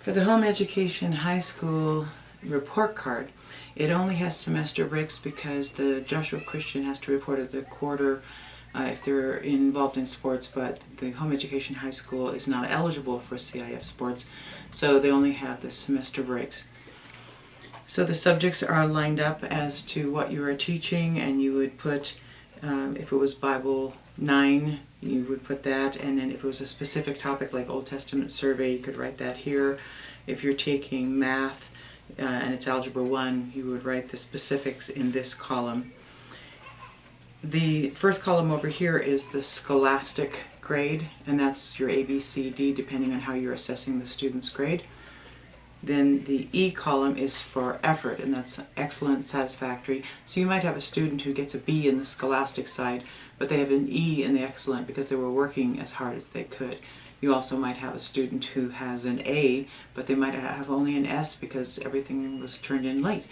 For the home education high school report card, it only has semester breaks because the Joshua Christian has to report at the quarter if they're involved in sports, but the home education high school is not eligible for CIF sports, so they only have the semester breaks. So the subjects are lined up as to what you are teaching, and you would put, if it was Bible 9, you would put that, and then if it was a specific topic like Old Testament survey, you could write that here. If you're taking math and it's Algebra 1, you would write the specifics in this column. The first column over here is the scholastic grade, and that's your A, B, C, D, depending on how you're assessing the student's grade. Then the E column is for effort, and that's excellent, satisfactory. So you might have a student who gets a B in the scholastic side, but they have an E in the excellent because they were working as hard as they could. You also might have a student who has an A, but they might have only an S because everything was turned in late.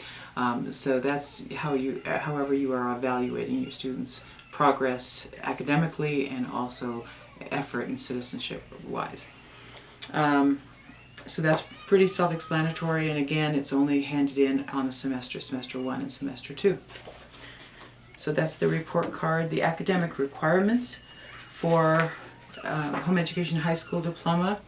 So that's how however you are evaluating your students' progress academically and also effort and citizenship-wise. So that's pretty self-explanatory, and again, it's only handed in on the semester 1 and semester 2. So that's the report card. The academic requirements for home education high school diploma.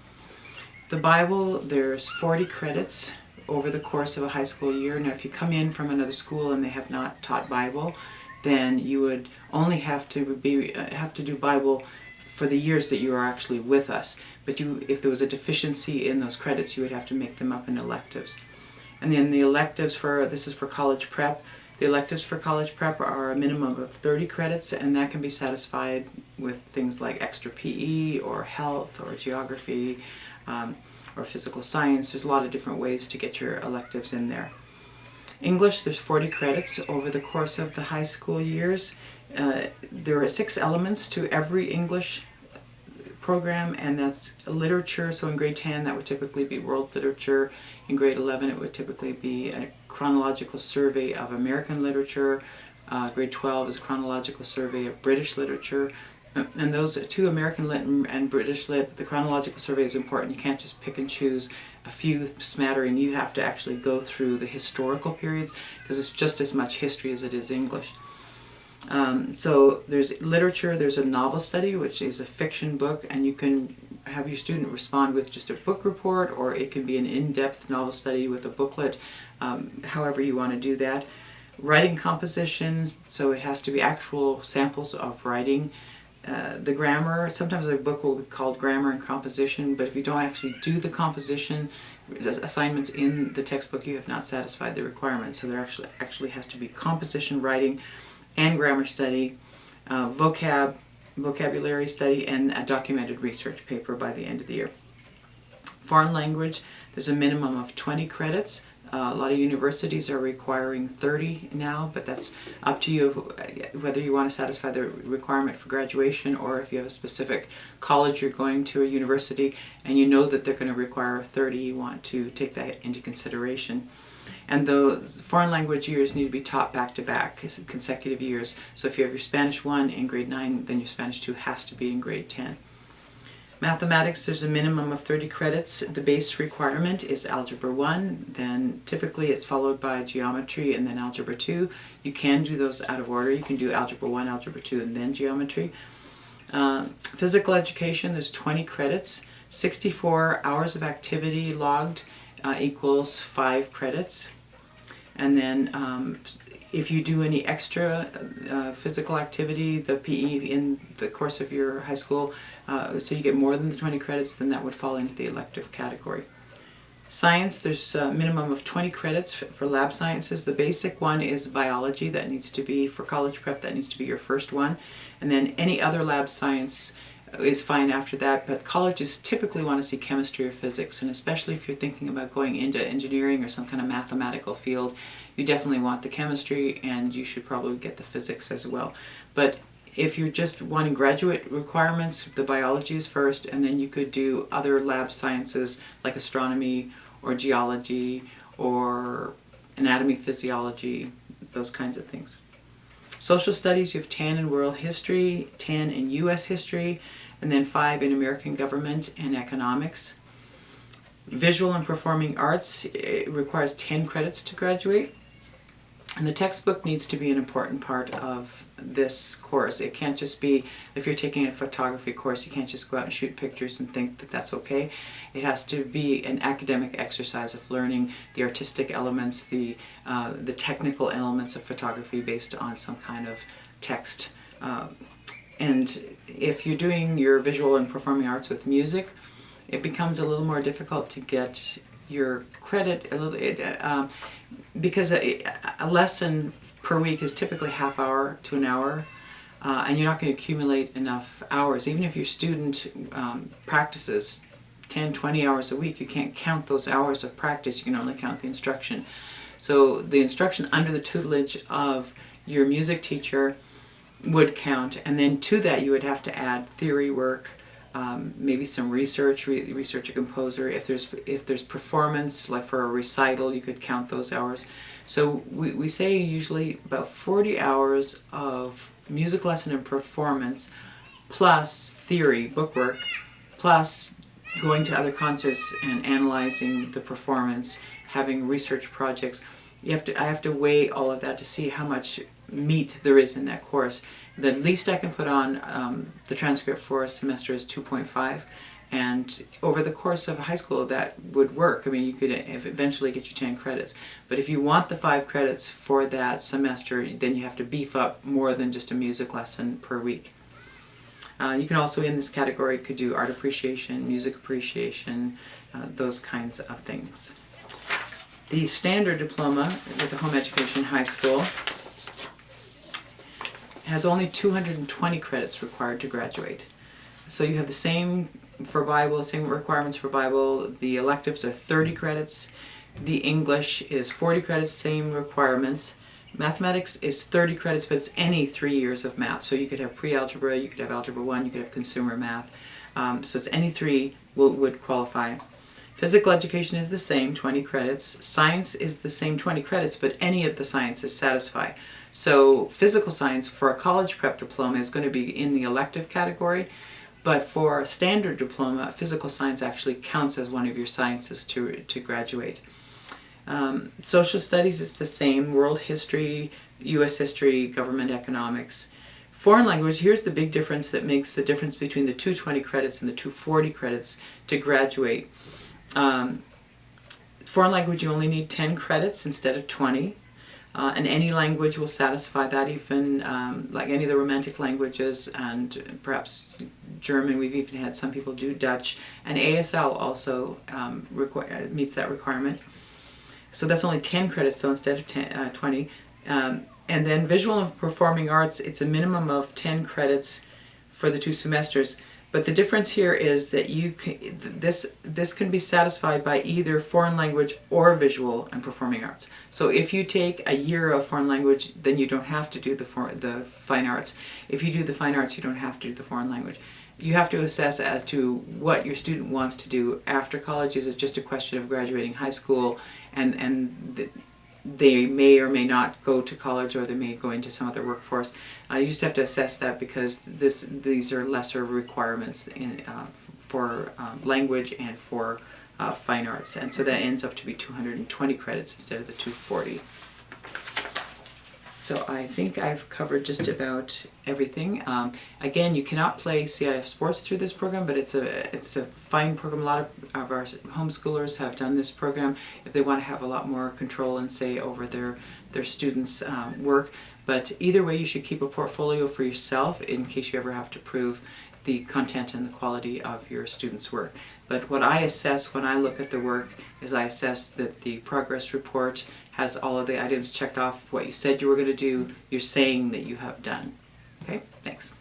The Bible, there's 40 credits over the course of a high school year. Now if you come in from another school and they have not taught Bible, then you would only have to do Bible for the years that you are actually with us. But if there was a deficiency in those credits, you would have to make them up in electives. And then the electives this is for college prep. The electives for college prep are a minimum of 30 credits, and that can be satisfied with things like extra PE or health or geography or physical science. There's a lot of different ways to get your electives in there. English, there's 40 credits over the course of the high school years. There are 6 elements to every English program, and that's literature. So in grade 10 that would typically be world literature. In grade 11 it would typically be a chronological survey of American literature. Grade 12 is a chronological survey of British literature. And those two, American Lit and British Lit, the chronological survey is important. You can't just pick and choose a few smattering. You have to actually go through the historical periods because it's just as much history as it is English. So there's literature, there's a novel study, which is a fiction book, and you can have your student respond with just a book report, or it can be an in-depth novel study with a booklet, however you want to do that. Writing composition, so it has to be actual samples of writing. The grammar, sometimes a book will be called Grammar and Composition, but if you don't actually do the composition assignments in the textbook, you have not satisfied the requirements. So there actually has to be composition, writing, and grammar study, vocabulary study, and a documented research paper by the end of the year. Foreign language, there's a minimum of 20 credits. A lot of universities are requiring 30 now, but that's up to you whether you want to satisfy the requirement for graduation, or if you have a specific college you're going to, a university, and you know that they're going to require 30, you want to take that into consideration. And those foreign language years need to be taught back-to-back, consecutive years. So if you have your Spanish 1 in grade 9, then your Spanish 2 has to be in grade 10. Mathematics, there's a minimum of 30 credits. The base requirement is Algebra 1, then typically it's followed by Geometry and then Algebra 2. You can do those out of order. You can do Algebra 1, Algebra 2, and then Geometry. Physical education, there's 20 credits. 64 hours of activity logged equals 5 credits. And then if you do any extra physical activity, the PE in the course of your high school, so you get more than the 20 credits, then that would fall into the elective category. Science, there's a minimum of 20 credits for lab sciences. The basic one is biology. That needs to be, for college prep, that needs to be your first one. And then any other lab science is fine after that, but colleges typically want to see chemistry or physics, and especially if you're thinking about going into engineering or some kind of mathematical field, you definitely want the chemistry, and you should probably get the physics as well. But if you're just wanting graduate requirements, the biology is first, and then you could do other lab sciences like astronomy or geology or anatomy, physiology, those kinds of things. Social studies, you have 10 in world history, 10 in U.S. history, and then 5 in American government and economics. Visual and Performing Arts, it requires 10 credits to graduate. And the textbook needs to be an important part of this course. It can't just be, if you're taking a photography course, you can't just go out and shoot pictures and think that that's okay. It has to be an academic exercise of learning the artistic elements, the technical elements of photography based on some kind of text. And if you're doing your visual and performing arts with music, it becomes a little more difficult to get your credit because a lesson per week is typically half hour to an hour, and you're not going to accumulate enough hours. Even if your student practices 10, 20 hours a week, you can't count those hours of practice, you can only count the instruction. So the instruction under the tutelage of your music teacher would count, and then to that you would have to add theory work, maybe some research a composer. If there's performance, like for a recital, you could count those hours. So we say usually about 40 hours of music lesson and performance, plus theory, bookwork, plus going to other concerts and analyzing the performance, having research projects. I have to weigh all of that to see how much meat there is in that course. The least I can put on the transcript for a semester is 2.5, and over the course of high school that would work. I mean, you could eventually get you 10 credits, but if you want the 5 credits for that semester, then you have to beef up more than just a music lesson per week. You can also, in this category, could do art appreciation, music appreciation, those kinds of things. The standard diploma with the home education high school has only 220 credits required to graduate. So you have the same for Bible, same requirements for Bible. The electives are 30 credits. The English is 40 credits, same requirements. Mathematics is 30 credits, but it's any 3 years of math. So you could have pre-algebra, you could have algebra 1, you could have consumer math. So it's any 3 would qualify. Physical education is the same, 20 credits. Science is the same 20 credits, but any of the sciences satisfy. So physical science for a college prep diploma is going to be in the elective category, but for a standard diploma, physical science actually counts as one of your sciences to graduate. Social studies is the same, world history, U.S. history, government economics. Foreign language, here's the big difference that makes the difference between the 220 credits and the 240 credits to graduate. Foreign language, you only need 10 credits instead of 20. And any language will satisfy that, even like any of the Romantic languages, and perhaps German. We've even had some people do Dutch, and ASL also meets that requirement. So that's only 10 credits, so instead of 20. And then visual and performing arts, it's a minimum of 10 credits for the 2 semesters. But the difference here is that this can be satisfied by either foreign language or visual and performing arts. So if you take a year of foreign language, then you don't have to do the fine arts. If you do the fine arts, you don't have to do the foreign language. You have to assess as to what your student wants to do after college. Is it just a question of graduating high school and they may or may not go to college, or they may go into some other workforce? You just have to assess that, because these are lesser requirements for language and for fine arts, and so that ends up to be 220 credits instead of the 240. So I think I've covered just about everything. Again, you cannot play CIF sports through this program, but it's a fine program. A lot of our homeschoolers have done this program if they want to have a lot more control and say over their students' work. But either way, you should keep a portfolio for yourself in case you ever have to prove the content and the quality of your students' work. But what I assess when I look at the work is I assess that the progress report has all of the items checked off. What you said you were going to do, you're saying that you have done. Okay, thanks.